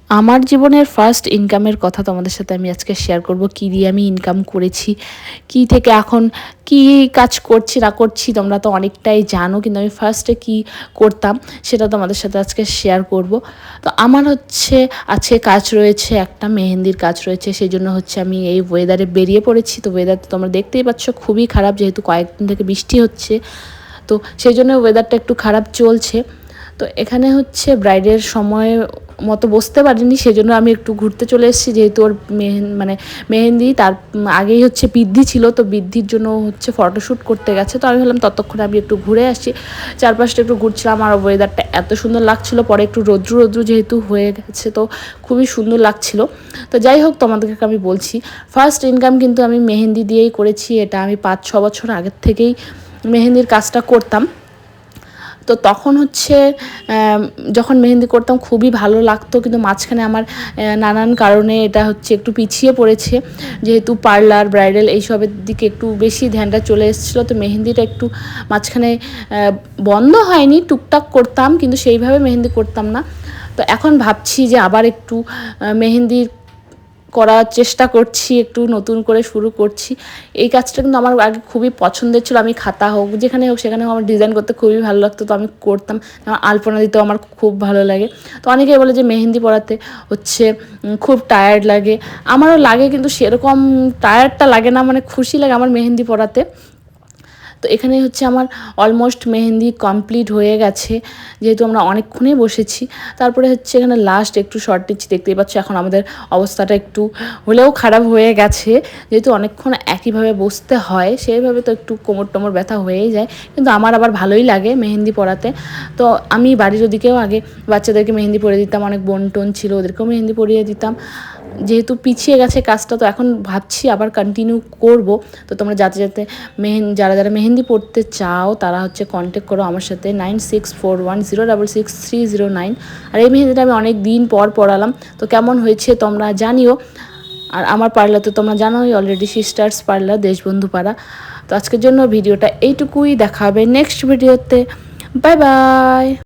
আমার জীবনের ফার্স্ট ইনকামের কথা তোমাদের সাথে আমি আজকে শেয়ার করব, কী দিয়ে আমি ইনকাম করেছি, কী থেকে এখন কী কাজ করছি না করছি তোমরা তো অনেকটাই জানো, কিন্তু আমি ফার্স্টে কী করতাম সেটা তোমাদের সাথে আজকে শেয়ার করব। তো আমার হচ্ছে আজকে কাজ রয়েছে, একটা মেহেন্দির কাজ রয়েছে, সেই জন্য হচ্ছে আমি এই ওয়েদারে বেরিয়ে পড়েছি। তো ওয়েদার তো তোমরা দেখতেই পাচ্ছ খুবই খারাপ, যেহেতু কয়েকদিন থেকে বৃষ্টি হচ্ছে, তো সেই জন্য ওয়েদারটা একটু খারাপ চলছে। তো এখানে হচ্ছে ব্রাইডের সময় মতো বসতে পারিনি, সেজন্য আমি একটু ঘুরতে চলে এসেছি, যেহেতু ওর মেহেন্দি তার আগেই হচ্ছে বৃদ্ধি ছিল, তো বৃদ্ধির জন্য হচ্ছে ফটোশ্যুট করতে গেছে। তো আমি ভাবলাম ততক্ষণে আমি একটু ঘুরে আসি, চারপাশটা একটু ঘুরছিলাম। আর ওয়েদারটা এত সুন্দর লাগছিল, পরে একটু রৌদ্র রৌদ্র যেহেতু হয়ে গেছে তো খুবই সুন্দর লাগছিল। তো যাই হোক, তোমাদেরকে আমি বলছি ফার্স্ট ইনকাম কিন্তু আমি মেহেন্দি দিয়েই করেছি। এটা আমি 5-6 বছর আগের থেকেই মেহেন্দির কাজটা করতাম। তো তখন হচ্ছে যখন মেহেন্দি করতাম খুবই ভালো লাগতো, কিন্তু মাঝখানে আমার নানান কারণে এটা হচ্ছে একটু পিছিয়ে পড়েছে, যেহেতু পার্লার ব্রাইডাল এইসবের দিকে একটু বেশি ধ্যানটা চলে এসেছিলো। তো মেহেন্দিটা একটু মাঝখানে বন্ধ হয়নি, টুকটাক করতাম কিন্তু সেইভাবে মেহেন্দি করতাম না। তো এখন ভাবছি যে আবার একটু মেহেন্দির করার চেষ্টা করছি, একটু নতুন করে শুরু করছি। এই কাজটা কিন্তু আমার আগে খুবই পছন্দের ছিল। আমি খাতা হোক যেখানে হোক সেখানে হোক আমার ডিজাইন করতে খুবই ভালো লাগতো, তো আমি করতাম। আমার আলপনা দিতেও আমার খুব ভালো লাগে। তো অনেকেই বলে যে মেহেন্দি পরাতে হচ্ছে খুব টায়ার্ড লাগে, আমারও লাগে, কিন্তু সেরকম টায়ার্ডটা লাগে না, মানে খুশি লাগে আমার মেহেন্দি পরাতে। তো এখানে হচ্ছে আমার অলমোস্ট মেহেন্দি কমপ্লিট হয়ে গেছে, যেহেতু আমরা অনেকক্ষণই বসেছি। তারপরে হচ্ছে এখানে লাস্ট একটু শর্ট নিচ্ছি, দেখতেই পাচ্ছ এখন আমাদের অবস্থাটা একটু হলেও খারাপ হয়ে গেছে, যেহেতু অনেকক্ষণ একইভাবে বসতে হয়, সেইভাবে তো একটু কোমর টোমর ব্যথা হয়েই যায়। কিন্তু আমার আবার ভালোই লাগে মেহেন্দি পরাতে। তো আমি বাড়ির ওদিকেও আগে বাচ্চাদেরকে মেহেন্দি পরিয়ে দিতাম, অনেক বোন টোন ছিল ওদেরকেও মেহেন্দি পরিয়ে দিতাম। যেহেতু পিছিয়ে গেছে কাজটা, তো এখন ভাবছি আবার কন্টিনিউ করব। তো তোমরা যাতে যারা যারা মেহেন্দি পড়তে চাও তারা হচ্ছে কন্ট্যাক্ট করো আমার সাথে 9641066309। আর এই মেহেন্দিটা আমি অনেক দিন পর পড়ালাম, তো কেমন হয়েছে তোমরা জানিও। আর আমার পার্লার তো তোমরা জানোই অলরেডি, সিস্টার্স পার্লার, দেশবন্ধু পাড়া। তো আজকের জন্য ভিডিওটা এইটুকুই, দেখা হবে নেক্সট ভিডিওতে। Bye bye.